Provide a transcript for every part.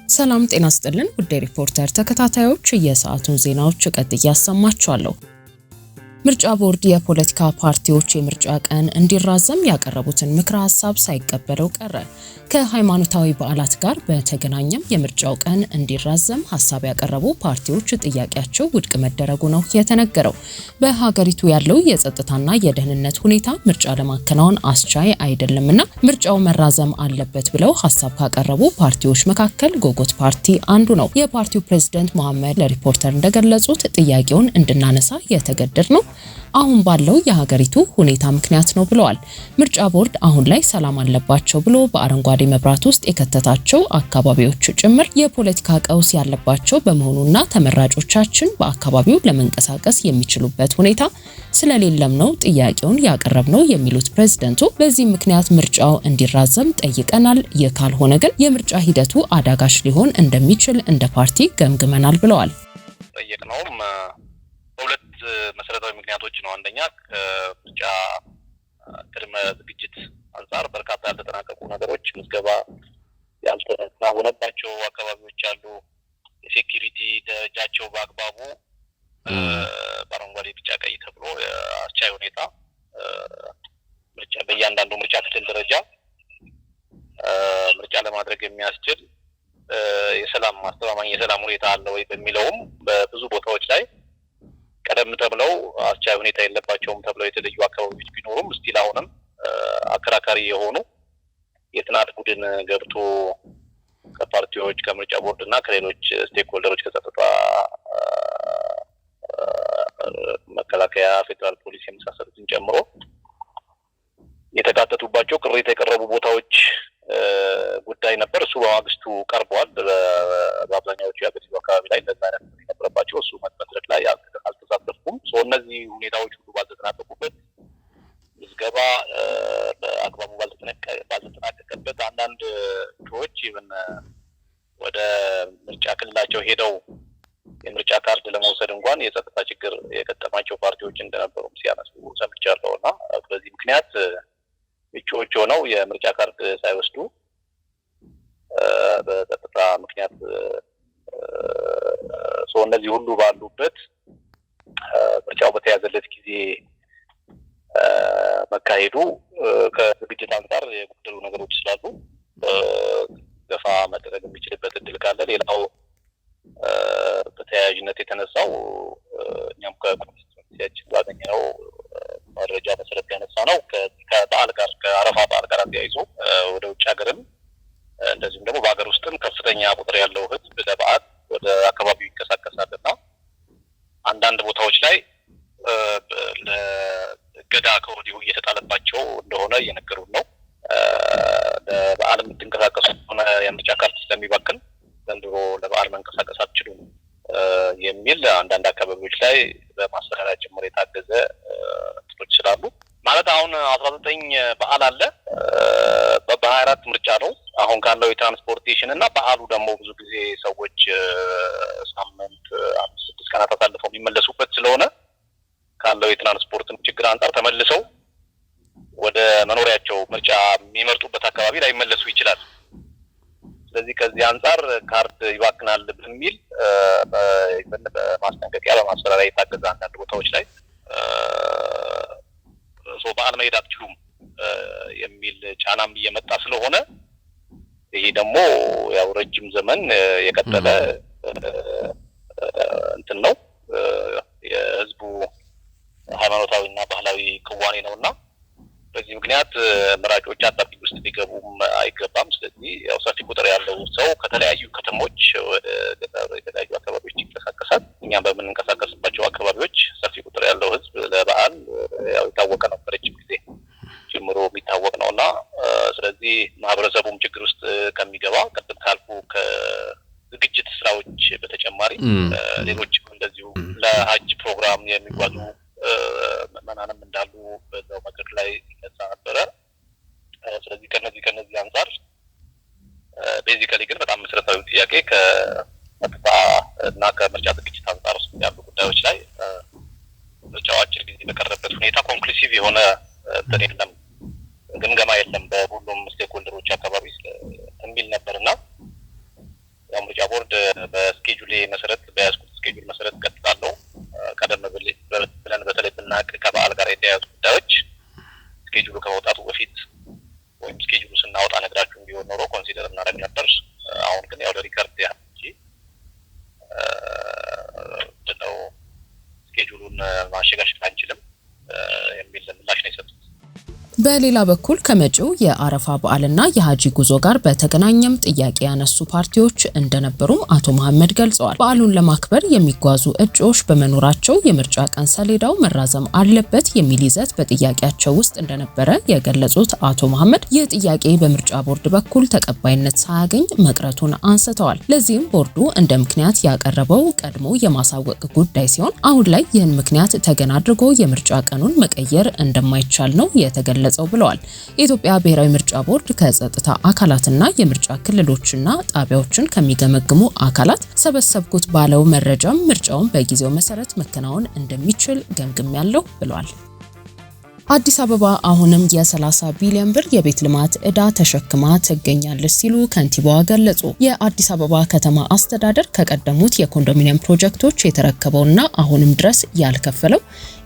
ሰላም ጤና ይስጥልን ውድ ሪፖርተር ተከታታዮች የሰዓቱን ዜናዎች ቀጥዬ ያሰማችኋለሁ። ምርጫ ቦርድ የፖለቲካ ፓርቲዎች የምርጫ ቀን እንዲራዘም ያቀረቡትን ምክረ ሐሳብ ሳይቀበለው ቀረ። ከሃይማኖታዊ በዓላት ጋር በተገናኘም የምርጫው ቀን እንዲራዘም ሐሳብ ያቀረቡ ፓርቲዎች ጥያቄያቸው ውድቅ መደረጉ ነው የተነገረው። በሀገሪቱ ያለው የጸጥታና የደህንነት ሁኔታ ምርጫ ለማከናወን አስቻይ አይደለምና ምርጫው መራዘም አለበት ብለው ሐሳብ ካቀረቡ ፓርቲዎች መካከል ጎጎት ፓርቲ አንዱ ነው። የፓርቲው ፕሬዝዳንት መሐመድ ለሪፖርተር እንደገለጹት ጥያቄውን እንድናነሳ የተገደድ ነው አሁን ባለው የሀገሪቱ ሁኔታ ምክንያት ነው ብለዋል። ምርጫ ቦርድ አሁን ላይ ሰላም አለባቸው ብሎ በአረንጓዴ መብራት ውስጥ የከተታቸው አካባቢዎች ጭምር የፖለቲካ ቀውስ ያለባቸው በመሆኑና ተመራጮቻችን በአካባቢው ለመንቀሳቀስ የሚችሉበት ሁኔታ ስለሌለም ነው ጥያቄውን ያቀረብነው የሚሉት ፕሬዝዳንቱ በዚህ ምክንያት ምርጫው እንዲራዘም ጠይቀናል። የካልሆነ ግን የምርጫ ሂደቱ አዳጋች ሊሆን እንደሚችል እንደ ፓርቲ ገምግመናል ብለዋል። ጠይቀነውም ሁለት መሰረታዊ ምክንያቶች ነው። አንደኛ ከምርጫ ቅድመ ዝግጅት አንፃር በርካታ ያልተጠናቀቁ ነገሮች ምዝገባ ያልተከናወነባቸው አካባቢዎች አሉ። የሴኩሪቲ ደረጃቸው በአግባቡ በአረንጓዴ ቢጫ ቀይ ተብሎ አስቻይ ሁኔታ ምርጫ በእያንዳንዱ ምርጫ ክልል ደረጃ ምርጫ ለማድረግ የሚያስችል የሰላም ማስተማማኝ የሰላም ሁኔታ አለ ወይ በሚለውም በብዙ ቦታዎች ላይ ቀደም ተብለው አስቻይ ሁኔታ የለባቸውም ተብለው የተለዩ አካባቢዎች ቢኖሩም ስቲል አሁንም አከራካሪ የሆኑ የጥናት ቡድን ገብቶ ከፓርቲዎች ከምርጫ ቦርድና ከሌሎች ስቴክሆልደሮች ከጸጥታ መከላከያ፣ ፌደራል ፖሊስ የመሳሰሉትን ጨምሮ የተካተቱባቸው ቅሬታ የቀረቡ ቦታዎች ጉዳይ ነበር። እሱ በማግስቱ ቀርቧል። በአብዛኛዎቹ የሀገሪቱ አካባቢ ላይ እንደዛ አይነት የነበረባቸው እሱ መድረክ ላይ አልተሳተፉም። እነዚህ ሁኔታዎች ሁሉ ባልተጠናቀቁበት ምዝገባ በአግባቡ ባልተጠናቀቀበት አንዳንድ ሰዎች ይብን ወደ ምርጫ ክልላቸው ሄደው የምርጫ ካርድ ለመውሰድ እንኳን የጸጥታ ችግር የገጠማቸው ፓርቲዎች እንደነበሩም ሲያነሱ ሰምቻለሁና በዚህ ምክንያት እጩዎች ሆነው የምርጫ ካርድ ሳይወስዱ በጸጥታ ምክንያት እነዚህ ሁሉ ባሉበት ምርጫው በተያዘለት ጊዜ መካሄዱ ከዝግጅት አንፃር የጉዳዩ ነገሮች ስላሉ ገፋ መደረግ የሚችልበት እድል ካለ ሌላው በተያያዥነት የተነሳው እኛም ከኮሚኒቲያችን ባገኘነው መረጃ መሰረት ያነሳ ነው ከበዓል ጋር ከአረፋ በዓል ጋር ተያይዞ ወደ ውጭ ሀገርም እንደዚሁም ደግሞ በሀገር ውስጥም ከፍተኛ ቁጥር ያለው ህዝብ ለበዓል ወደ አካባቢው ይንቀሳቀሳልና አንዳንድ ቦታዎች ላይ ለገዳ ከወዲሁ እየተጣለባቸው እንደሆነ እየነገሩን ነው። ለበዓል የምትንቀሳቀሱ ሆነ የምርጫ ካርድ ስለሚባክን ዘንድሮ ለበዓል መንቀሳቀስ አትችሉም የሚል አንዳንድ አካባቢዎች ላይ በማስፈራሪያ ጭምር የታገዘ ጥቶች ስላሉ ማለት አሁን 19 በዓል አለ። በ24 ምርጫ ነው አሁን ካለው የትራንስፖርቴሽን እና በዓሉ ደግሞ ብዙ ጊዜ ሰዎች ሳምንት 5-6 ቀናት አሳልፈው የሚመለሱበት ስለሆነ ካለው የትራንስፖርት ችግር አንፃር ተመልሰው ወደ መኖሪያቸው ምርጫ የሚመርጡበት አካባቢ ላይ መለሱ ይችላል። ስለዚህ ከዚህ አንፃር ካርድ ይባክናል በሚል በማስጠንቀቂያ በማስፈራሪያ የታገዘ አንዳንድ ቦታዎች ላይ በዓል መሄድ አትችሉም የሚል ጫናም እየመጣ ስለሆነ ይሄ ደግሞ ያው ረጅም ዘመን የቀጠለ እንትን ነው የህዝቡ ሃይማኖታዊና ባህላዊ ክዋኔ ነውና በዚህ ምክንያት መራጮች አጣብቂኝ ውስጥ ሊገቡም አይገባም። ስለዚህ ያው ሰፊ ቁጥር ያለው ሰው ከተለያዩ ከተሞች ወደ የተለያዩ አካባቢዎች ይንቀሳቀሳል። እኛም በምንንቀሳቀስባቸው አካባቢዎች ሰፊ ቁጥር ያለው ህዝብ ለበዓል ያው የታወቀ ነው፣ ረጅም ጊዜ ጀምሮ የሚታወቅ ነውና ስለዚህ ማህበረሰቡም ችግር ውስጥ ከሚገባ ቀጥታ ካልኩ ከዝግጅት ስራዎች በተጨማሪ ሌሎችም እንደዚሁ ለሀጅ ፕሮግራም የሚጓዙ ምዕመናንም እንዳሉ በዛው መድረክ ላይ ይነሳ ነበረ። ስለዚህ ከነዚህ አንፃር ቤዚካሊ ግን በጣም መሰረታዊ ጥያቄ ከመጥፋ እና ከምርጫ ዝግጅት አንፃር ያሉ ጉዳዮች ላይ ምርጫው አጭር ጊዜ በቀረበት ሁኔታ ኮንክሉሲቭ የሆነ የለም ግምገማ የለም በሁሉም ስቴክሆልደሮች አካባቢ የሚል ነበርና ምርጫ ቦርድ በስኬጁል መሰረት በያዝኩት ስኬጁል መሰረት ቀጥላለሁ። ቀደም ብለን በተለይ ብናቅ ከበዓል ጋር የተያያዙ ጉዳዮች ስኬጁሉ ከመውጣቱ በፊት ወይም ስኬጁሉ ስናወጣ ነግራችሁ ቢሆን ኖሮ ኮንሲደር እናደርግ ነበር። አሁን ግን ያው ለሪከርድ ያህል እንጂ ነው ስኬጁሉን ማሸጋሸግ አንችልም የሚል ምላሽ ነው የሰጡት። በሌላ በኩል ከመጪው የአረፋ በዓልና የሀጂ ጉዞ ጋር በተገናኘም ጥያቄ ያነሱ ፓርቲዎች እንደነበሩም አቶ መሐመድ ገልጸዋል። በዓሉን ለማክበር የሚጓዙ እጩዎች በመኖራቸው የምርጫ ቀን ሰሌዳው መራዘም አለበት የሚል ይዘት በጥያቄያቸው ውስጥ እንደነበረ የገለጹት አቶ መሐመድ ይህ ጥያቄ በምርጫ ቦርድ በኩል ተቀባይነት ሳያገኝ መቅረቱን አንስተዋል። ለዚህም ቦርዱ እንደ ምክንያት ያቀረበው ቀድሞ የማሳወቅ ጉዳይ ሲሆን አሁን ላይ ይህን ምክንያት ተገን አድርጎ የምርጫ ቀኑን መቀየር እንደማይቻል ነው የተገለጸው ብለዋል። የኢትዮጵያ ብሔራዊ ምርጫ ቦርድ ከጸጥታ አካላትና የምርጫ ክልሎችና ጣቢያዎችን ከሚገመግሙ አካላት ሰበሰብኩት ባለው መረጃም ምርጫውን በጊዜው መሰረት መከናወን እንደሚችል ገምግሜያለሁ ብለዋል። አዲስ አበባ አሁንም የ30 ቢሊዮን ብር የቤት ልማት ዕዳ ተሸክማ ትገኛለች ሲሉ ከንቲባዋ ገለጹ። የአዲስ አበባ ከተማ አስተዳደር ከቀደሙት የኮንዶሚኒየም ፕሮጀክቶች የተረከበውና አሁንም ድረስ ያልከፈለው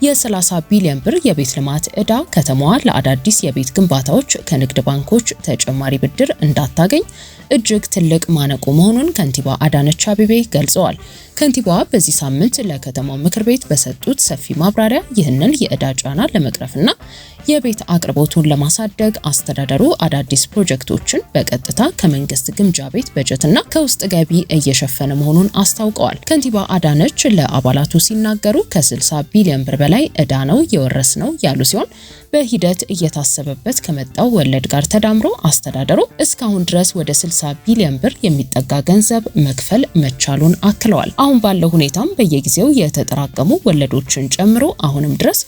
የ30 ቢሊዮን ብር የቤት ልማት ዕዳ ከተማዋ ለአዳዲስ የቤት ግንባታዎች ከንግድ ባንኮች ተጨማሪ ብድር እንዳታገኝ እጅግ ትልቅ ማነቆ መሆኑን ከንቲባ አዳነች አቤቤ ገልጸዋል። ከንቲባዋ በዚህ ሳምንት ለከተማው ምክር ቤት በሰጡት ሰፊ ማብራሪያ ይህንን የዕዳ ጫና ለመቅረፍና የቤት አቅርቦቱን ለማሳደግ አስተዳደሩ አዳዲስ ፕሮጀክቶችን በቀጥታ ከመንግስት ግምጃ ቤት በጀትና ከውስጥ ገቢ እየሸፈነ መሆኑን አስታውቀዋል። ከንቲባ አዳነች ለአባላቱ ሲናገሩ ከ60 ቢሊዮን ብር በላይ ዕዳ ነው የወረስነው ያሉ ሲሆን በሂደት እየታሰበበት ከመጣው ወለድ ጋር ተዳምሮ አስተዳደሩ እስካሁን ድረስ ወደ 60 ቢሊዮን ብር የሚጠጋ ገንዘብ መክፈል መቻሉን አክለዋል። አሁን ባለው ሁኔታም በየጊዜው የተጠራቀሙ ወለዶችን ጨምሮ አሁንም ድረስ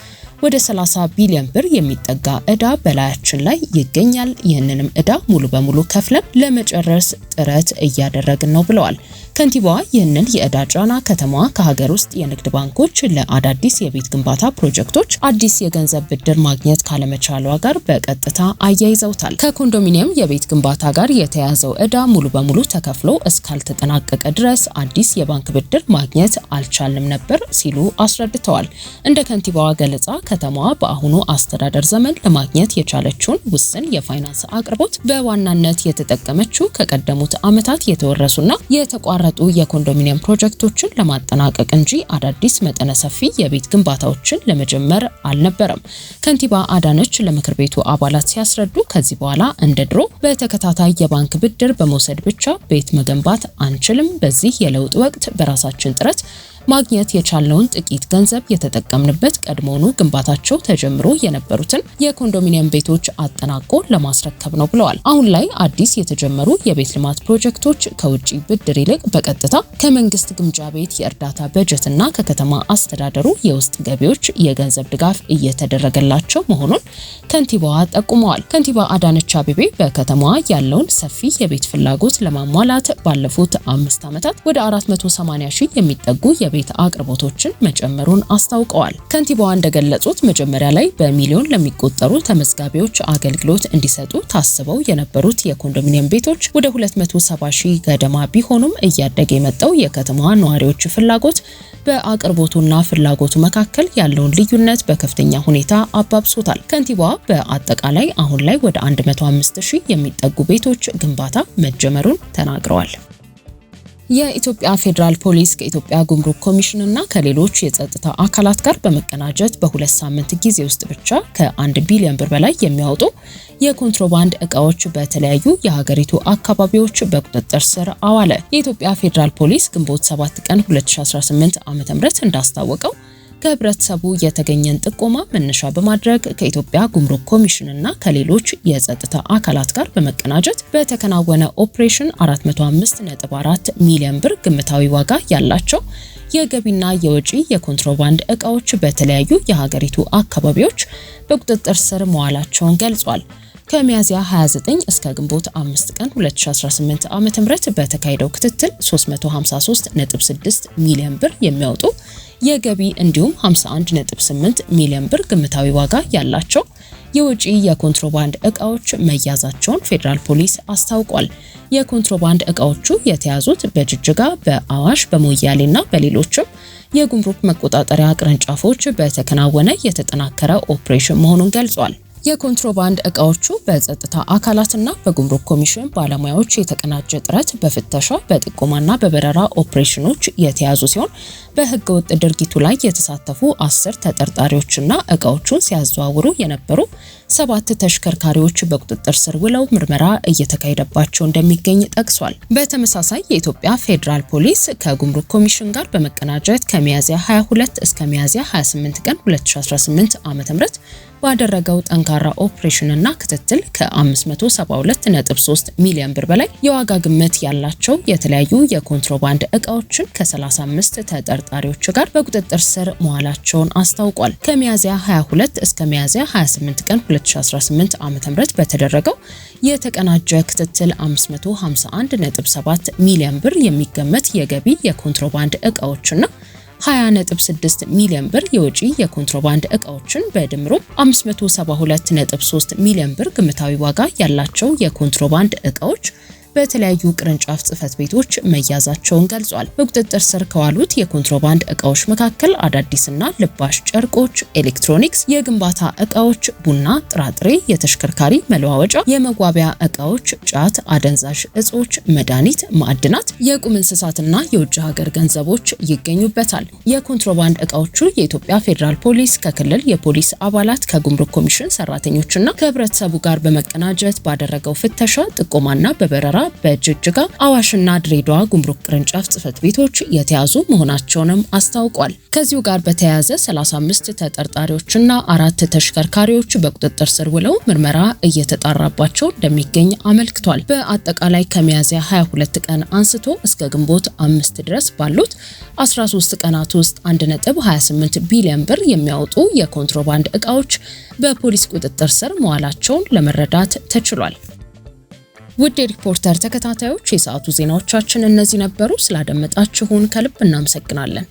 ወደ 30 ቢሊዮን ብር የሚጠጋ ዕዳ በላያችን ላይ ይገኛል። ይህንንም ዕዳ ሙሉ በሙሉ ከፍለን ለመጨረስ ጥረት እያደረግን ነው ብለዋል። ከንቲባዋ ይህንን የዕዳ ጫና ከተማዋ ከሀገር ውስጥ የንግድ ባንኮች ለአዳዲስ የቤት ግንባታ ፕሮጀክቶች አዲስ የገንዘብ ብድር ማግኘት ካለመቻሏ ጋር በቀጥታ አያይዘውታል። ከኮንዶሚኒየም የቤት ግንባታ ጋር የተያዘው ዕዳ ሙሉ በሙሉ ተከፍሎ እስካልተጠናቀቀ ድረስ አዲስ የባንክ ብድር ማግኘት አልቻልንም ነበር ሲሉ አስረድተዋል። እንደ ከንቲባዋ ገለጻ ከተማዋ በአሁኑ አስተዳደር ዘመን ለማግኘት የቻለችውን ውስን የፋይናንስ አቅርቦት በዋናነት የተጠቀመችው ከቀደሙት ዓመታት የተወረሱና የተቋረጡ የኮንዶሚኒየም ፕሮጀክቶችን ለማጠናቀቅ እንጂ አዳዲስ መጠነ ሰፊ የቤት ግንባታዎችን ለመጀመር አልነበረም። ከንቲባ አዳነች ለምክር ቤቱ አባላት ሲያስረዱ ከዚህ በኋላ እንደ ድሮ በተከታታይ የባንክ ብድር በመውሰድ ብቻ ቤት መገንባት አንችልም። በዚህ የለውጥ ወቅት በራሳችን ጥረት ማግኘት የቻልነውን ጥቂት ገንዘብ የተጠቀምንበት ቀድሞውኑ ግንባታቸው ተጀምሮ የነበሩትን የኮንዶሚኒየም ቤቶች አጠናቆ ለማስረከብ ነው ብለዋል። አሁን ላይ አዲስ የተጀመሩ የቤት ልማት ፕሮጀክቶች ከውጪ ብድር ይልቅ በቀጥታ ከመንግስት ግምጃ ቤት የእርዳታ በጀትና ከከተማ አስተዳደሩ የውስጥ ገቢዎች የገንዘብ ድጋፍ እየተደረገላቸው መሆኑን ከንቲባዋ ጠቁመዋል። ከንቲባ አዳነች አቤቤ በከተማዋ ያለውን ሰፊ የቤት ፍላጎት ለማሟላት ባለፉት 5 ዓመታት ወደ 480 ሺህ የሚጠጉ የቤት አቅርቦቶችን መጨመሩን አስታውቀዋል። ከንቲባዋ እንደገለጹት መጀመሪያ ላይ በሚሊዮን ለሚቆጠሩ ተመዝጋቢዎች አገልግሎት እንዲሰጡ ታስበው የነበሩት የኮንዶሚኒየም ቤቶች ወደ 270 ሺህ ገደማ ቢሆኑም እያደገ የመጣው የከተማዋ ነዋሪዎች ፍላጎት በአቅርቦቱና ፍላጎቱ መካከል ያለውን ልዩነት በከፍተኛ ሁኔታ አባብሶታል። ከንቲባዋ በአጠቃላይ አሁን ላይ ወደ 105 ሺህ የሚጠጉ ቤቶች ግንባታ መጀመሩን ተናግረዋል። የኢትዮጵያ ፌዴራል ፖሊስ ከኢትዮጵያ ጉምሩክ ኮሚሽን እና ከሌሎች የጸጥታ አካላት ጋር በመቀናጀት በ2 ሳምንት ጊዜ ውስጥ ብቻ ከ1 ቢሊዮን ብር በላይ የሚያወጡ የኮንትሮባንድ እቃዎች በተለያዩ የሀገሪቱ አካባቢዎች በቁጥጥር ስር አዋለ። የኢትዮጵያ ፌዴራል ፖሊስ ግንቦት 7 ቀን 2018 ዓ.ም እንዳስታወቀው ከህብረተሰቡ የተገኘን ጥቆማ መነሻ በማድረግ ከኢትዮጵያ ጉምሩክ ኮሚሽንና ከሌሎች የጸጥታ አካላት ጋር በመቀናጀት በተከናወነ ኦፕሬሽን 405.4 ሚሊዮን ብር ግምታዊ ዋጋ ያላቸው የገቢና የወጪ የኮንትሮባንድ እቃዎች በተለያዩ የሀገሪቱ አካባቢዎች በቁጥጥር ስር መዋላቸውን ገልጿል። ከሚያዝያ 29 እስከ ግንቦት 5 ቀን 2018 ዓ.ም በተካሄደው ክትትል 353.6 ሚሊዮን ብር የሚያወጡ የገቢ እንዲሁም 51.8 ሚሊዮን ብር ግምታዊ ዋጋ ያላቸው የውጪ የኮንትሮባንድ እቃዎች መያዛቸውን ፌዴራል ፖሊስ አስታውቋል። የኮንትሮባንድ እቃዎቹ የተያዙት በጅጅጋ፣ በአዋሽ፣ በሞያሌና በሌሎችም የጉምሩክ መቆጣጠሪያ ቅርንጫፎች በተከናወነ የተጠናከረ ኦፕሬሽን መሆኑን ገልጿል። የኮንትሮባንድ እቃዎቹ በጸጥታ አካላትና በጉምሩክ ኮሚሽን ባለሙያዎች የተቀናጀ ጥረት በፍተሻ በጥቆማና በበረራ ኦፕሬሽኖች የተያዙ ሲሆን በህገ ወጥ ድርጊቱ ላይ የተሳተፉ 10 ተጠርጣሪዎችና እቃዎቹን ሲያዘዋውሩ የነበሩ 7 ተሽከርካሪዎች በቁጥጥር ስር ውለው ምርመራ እየተካሄደባቸው እንደሚገኝ ጠቅሷል። በተመሳሳይ የኢትዮጵያ ፌዴራል ፖሊስ ከጉምሩክ ኮሚሽን ጋር በመቀናጀት ከሚያዝያ 22 እስከ ሚያዝያ 28 ቀን 2018 ዓ.ም ባደረገው ጠንካራ ኦፕሬሽንና ክትትል ከ572.3 ሚሊዮን ብር በላይ የዋጋ ግምት ያላቸው የተለያዩ የኮንትሮባንድ እቃዎችን ከ35 ተጠርጣሪዎች ጋር በቁጥጥር ስር መዋላቸውን አስታውቋል። ከሚያዝያ 22 እስከ ሚያዝያ 28 ቀን 2018 ዓ.ም በተደረገው የተቀናጀ ክትትል 551.7 ሚሊዮን ብር የሚገመት የገቢ የኮንትሮባንድ እቃዎችና 20.6 ሚሊዮን ብር የውጪ የኮንትሮባንድ እቃዎችን በድምሩ 572.3 ሚሊዮን ብር ግምታዊ ዋጋ ያላቸው የኮንትሮባንድ እቃዎች በተለያዩ ቅርንጫፍ ጽህፈት ቤቶች መያዛቸውን ገልጿል። በቁጥጥር ስር ከዋሉት የኮንትሮባንድ እቃዎች መካከል አዳዲስና ልባሽ ጨርቆች፣ ኤሌክትሮኒክስ፣ የግንባታ እቃዎች፣ ቡና፣ ጥራጥሬ፣ የተሽከርካሪ መለዋወጫ፣ የመዋቢያ እቃዎች፣ ጫት፣ አደንዛዥ እጾች፣ መድኃኒት፣ ማዕድናት፣ የቁም እንስሳትና የውጭ ሀገር ገንዘቦች ይገኙበታል። የኮንትሮባንድ እቃዎቹ የኢትዮጵያ ፌዴራል ፖሊስ ከክልል የፖሊስ አባላት ከጉምሩክ ኮሚሽን ሰራተኞችና ከህብረተሰቡ ጋር በመቀናጀት ባደረገው ፍተሻ ጥቆማና በበረራ በጅጅጋ፣ አዋሽና ድሬዳዋ ጉምሩክ ቅርንጫፍ ጽህፈት ቤቶች የተያዙ መሆናቸውንም አስታውቋል። ከዚሁ ጋር በተያያዘ 35 ተጠርጣሪዎችና 4 ተሽከርካሪዎች በቁጥጥር ስር ውለው ምርመራ እየተጣራባቸው እንደሚገኝ አመልክቷል። በአጠቃላይ ከሚያዝያ 22 ቀን አንስቶ እስከ ግንቦት 5 ድረስ ባሉት 13 ቀናት ውስጥ 1.28 ቢሊዮን ብር የሚያወጡ የኮንትሮባንድ እቃዎች በፖሊስ ቁጥጥር ስር መዋላቸውን ለመረዳት ተችሏል። ውድ የሪፖርተር ተከታታዮች የሰዓቱ ዜናዎቻችን እነዚህ ነበሩ። ስላደመጣችሁን ከልብ እናመሰግናለን።